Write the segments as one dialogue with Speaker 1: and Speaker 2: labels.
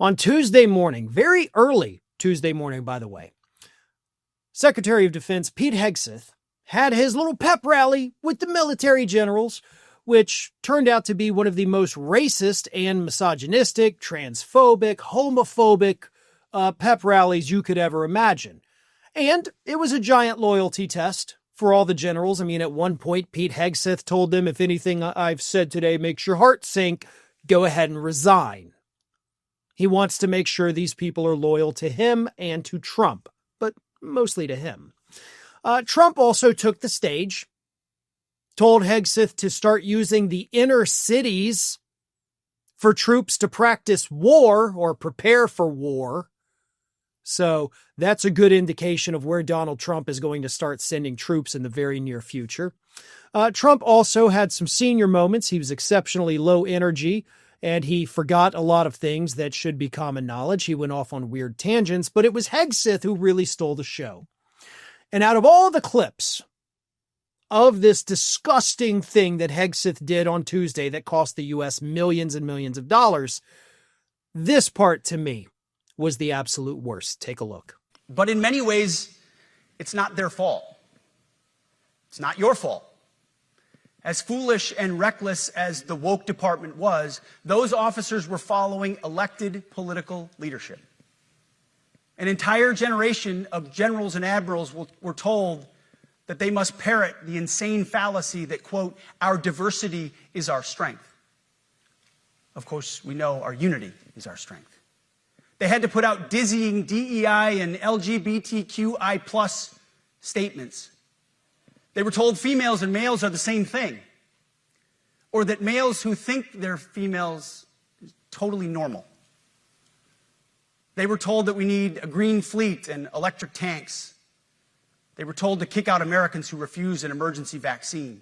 Speaker 1: On Tuesday morning, very early Tuesday morning, by the way, Secretary of Defense Pete Hegseth had his little pep rally with the military generals, which turned out to be one of the most racist and misogynistic, transphobic, homophobic pep rallies you could ever imagine. And it was a giant loyalty test for all the generals. I mean, at one point, Pete Hegseth told them, if anything I've said today makes your heart sink, go ahead and resign. He wants to make sure these people are loyal to him and to Trump, but mostly to him. Trump also took the stage, told Hegseth to start using the inner cities for troops to practice war or prepare for war. So that's a good indication of where Donald Trump is going to start sending troops in the very near future. Trump also had some senior moments. He was exceptionally low energy, and he forgot a lot of things that should be common knowledge. He went off on weird tangents, but it was Hegseth who really stole the show. And out of all the clips of this disgusting thing that Hegseth did on Tuesday that cost the U.S. millions and millions of dollars, this part to me was the absolute worst. Take a look.
Speaker 2: But in many ways, it's not their fault. It's not your fault. As foolish and reckless as the woke department was, those officers were following elected political leadership. An entire generation of generals and admirals were told that they must parrot the insane fallacy that, quote, our diversity is our strength. Of course, we know our unity is our strength. They had to put out dizzying DEI and LGBTQI plus statements. They were told females and males are the same thing, or that males who think they're females is totally normal. They were told that we need a green fleet and electric tanks. They were told to kick out Americans who refuse an emergency vaccine.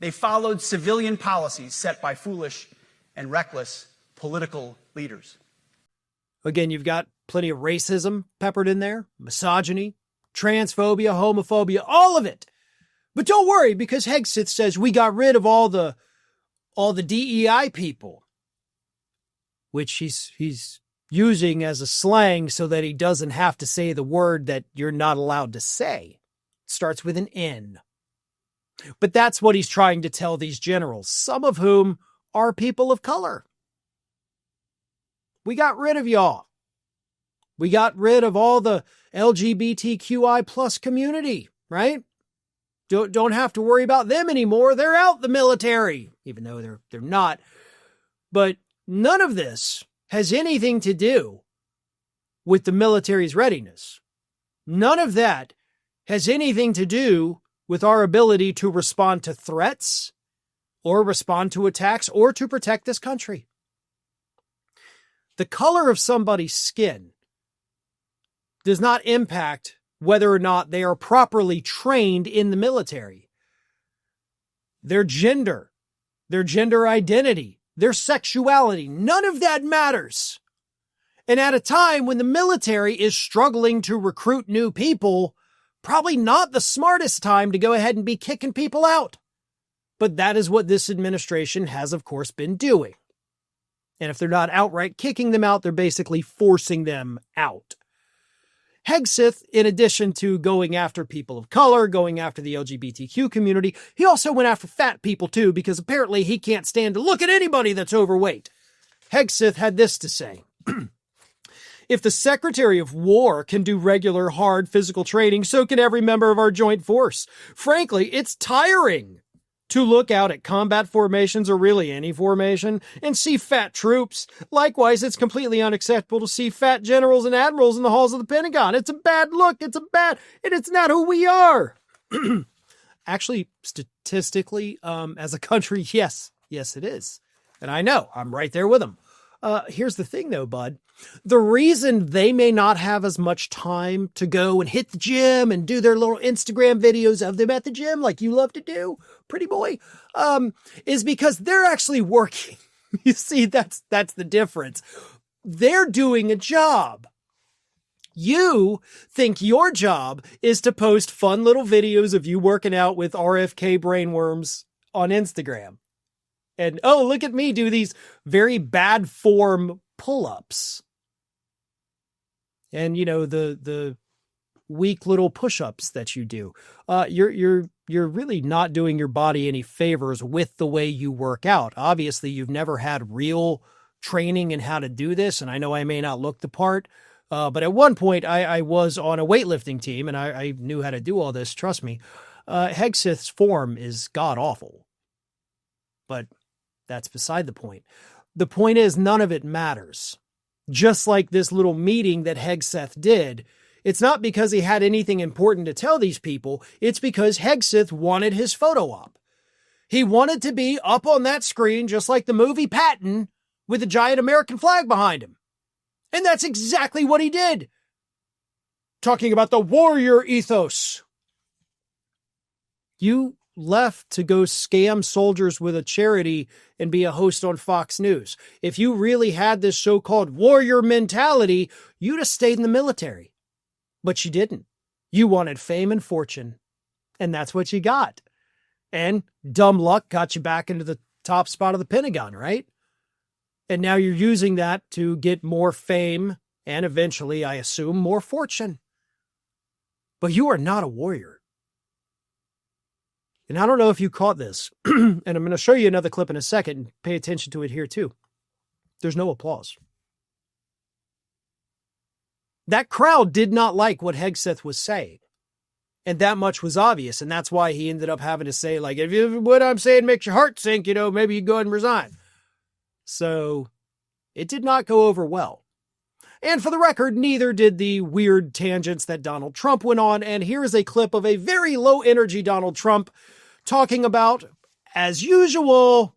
Speaker 2: They followed civilian policies set by foolish and reckless political leaders.
Speaker 1: Again, you've got plenty of racism peppered in there, misogyny, transphobia, homophobia, all of it. But don't worry, because Hegseth says we got rid of all the DEI people, which he's using as a slang so that he doesn't have to say the word that you're not allowed to say. It starts with an N. But that's what he's trying to tell these generals, some of whom are people of color. We got rid of y'all. We got rid of all the LGBTQI plus community, right? Don't have to worry about them anymore. They're out the military, even though they're not. But none of this has anything to do with the military's readiness. None of that has anything to do with our ability to respond to threats or respond to attacks or to protect this country. The color of somebody's skin does not impact whether or not they are properly trained in the military. Their gender identity, their sexuality, none of that matters. And at a time when the military is struggling to recruit new people, probably not the smartest time to go ahead and be kicking people out. But that is what this administration has, of course, been doing. And if they're not outright kicking them out, they're basically forcing them out. Hegseth, in addition to going after people of color, going after the LGBTQ community, he also went after fat people too, because apparently he can't stand to look at anybody that's overweight. Hegseth had this to say. If the Secretary of War can do regular, hard physical training, so can every member of our joint force. Frankly, it's tiring to look out at combat formations or really any formation and see fat troops. Likewise, it's completely unacceptable to see fat generals and admirals in the halls of the Pentagon. It's a bad look. And it's not who we are. Actually, statistically, as a country, yes, it is. And I know, I'm right there with them. Here's the thing though, bud. The reason they may not have as much time to go and hit the gym and do their little Instagram videos of them at the gym like you love to do, pretty boy, is because they're actually working. You see, that's the difference. They're doing a job. You think your job is to post fun little videos of you working out with RFK brainworms on Instagram. And, oh, look at me do these very bad form pull-ups. and, the weak little push-ups that you do. You're really not doing your body any favors with the way you work out. Obviously, you've never had real training in how to do this, and I know I may not look the part, but at one point I was on a weightlifting team, and I knew how to do all this, trust me. Hegseth's form is god-awful, but that's beside the point. The point is, none of it matters. Just like this little meeting that Hegseth did, it's not because he had anything important to tell these people. It's because Hegseth wanted his photo op. He wanted to be up on that screen, just like the movie Patton, with a giant American flag behind him. And that's exactly what he did. Talking about the warrior ethos. You left to go scam soldiers with a charity and be a host on Fox News. If you really had this so-called warrior mentality, you'd have stayed in the military. But you didn't. You wanted fame and fortune. And that's what you got. And dumb luck got you back into the top spot of the Pentagon, right? And now you're using that to get more fame and eventually, I assume, more fortune. But you are not a warrior. And I don't know if you caught this, and I'm going to show you another clip in a second, and pay attention to it here too. There's no applause. That crowd did not like what Hegseth was saying. And that much was obvious, and that's why he ended up having to say, like, if what I'm saying makes your heart sink, maybe you go ahead and resign. So it did not go over well. And for the record, neither did the weird tangents that Donald Trump went on, and here is a clip of a very low-energy Donald Trump talking about, as usual,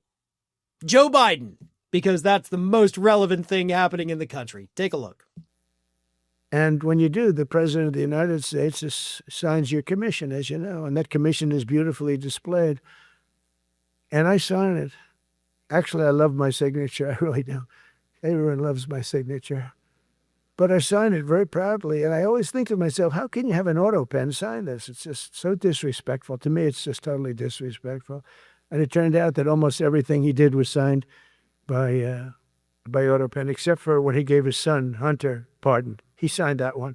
Speaker 1: Joe Biden, because that's the most relevant thing happening in the country. Take a look.
Speaker 3: And when you do, the President of the United States signs your commission, as you know, and that commission is beautifully displayed. And I sign it. Actually, I love my signature. I really do. Everyone loves my signature. But I sign it very proudly, and I always think to myself, how can you have an autopen sign this? It's just so disrespectful. To me, it's just totally disrespectful. And it turned out that almost everything he did was signed by autopen, except for when he gave his son, Hunter, pardon. He signed that one.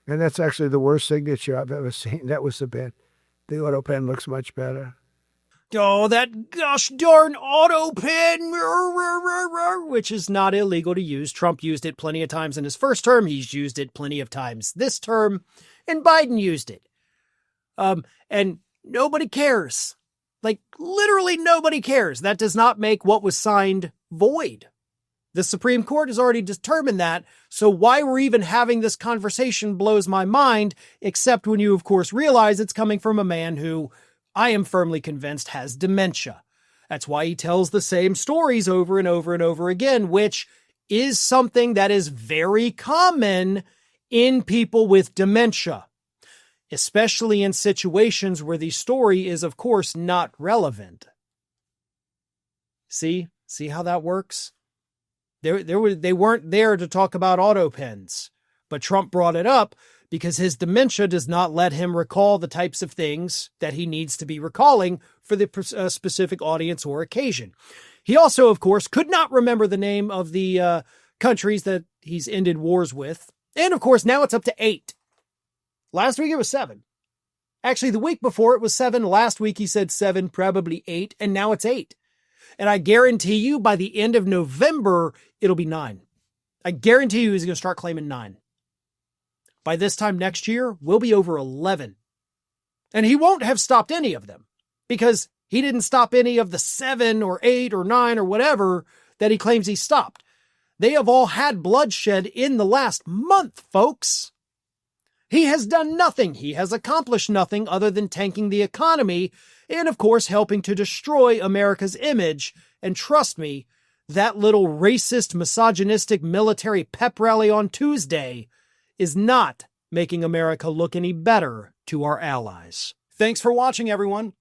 Speaker 3: And that's actually the worst signature I've ever seen. That was the bad. The autopen looks much better.
Speaker 1: Oh, that gosh darn autopen, which is not illegal to use. Trump used it plenty of times in his first term. He's used it plenty of times this term, and Biden used it. And nobody cares. Like, literally nobody cares. That does not make what was signed void. The Supreme Court has already determined that, so why we're even having this conversation blows my mind, except when you, of course, realize it's coming from a man who I am firmly convinced has dementia. That's why he tells the same stories over and over and over again, which is something that is very common in people with dementia, especially in situations where the story is, of course, not relevant. See how that works? They weren't there to talk about autopens, but Trump brought it up because his dementia does not let him recall the types of things that he needs to be recalling for the specific audience or occasion. He also, of course, could not remember the name of the countries that he's ended wars with. And, of course, now it's up to 8. Last week it was 7. Actually, the week before it was 7. Last week he said 7, probably 8, and now it's 8. And I guarantee you by the end of November, it'll be 9. I guarantee you he's going to start claiming 9. By this time next year, we'll be over 11. And he won't have stopped any of them because he didn't stop any of the 7 or 8 or 9 or whatever that he claims he stopped. They have all had bloodshed in the last month, folks. He has done nothing. He has accomplished nothing other than tanking the economy and, of course, helping to destroy America's image. And trust me, that little racist, misogynistic military pep rally on Tuesday is not making America look any better to our allies. Thanks for watching, everyone.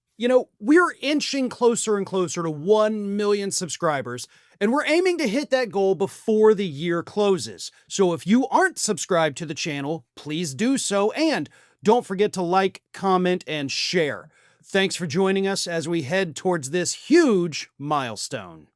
Speaker 1: We're inching closer and closer to 1 million subscribers, and we're aiming to hit that goal before the year closes. So if you aren't subscribed to the channel, please do so, and don't forget to like, comment, and share. Thanks for joining us as we head towards this huge milestone.